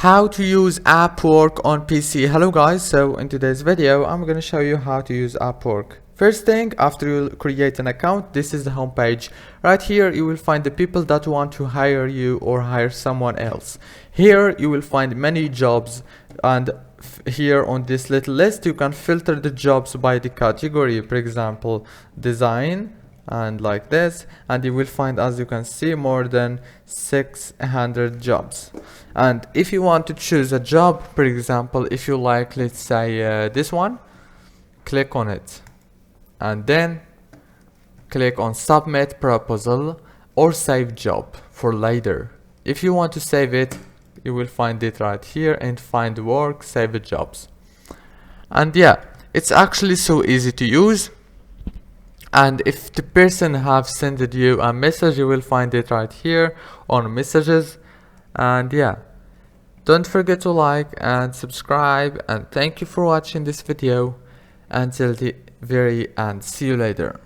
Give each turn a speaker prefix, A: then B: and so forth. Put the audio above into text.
A: How to use Upwork on PC. Hello guys, so in today's video I'm going to show you how to use Upwork. First thing, after you create an account, this is the home page. Right here you will find the people that want to hire you or hire someone else. Here you will find many jobs, and here on this little list you can filter the jobs by the category. For example, design, and like this, and you will find, as you can see, more than 600 jobs. And if you want to choose a job, for example, if you like, let's say this one, click on it and then click on submit proposal or save job for later. If you want to save it, you will find it right here and find work, save jobs. And yeah, it's actually so easy to use. And if the person have sent you a message, you will find it right here on messages. And yeah, don't forget to like and subscribe, and thank you for watching this video until the very end. See you later.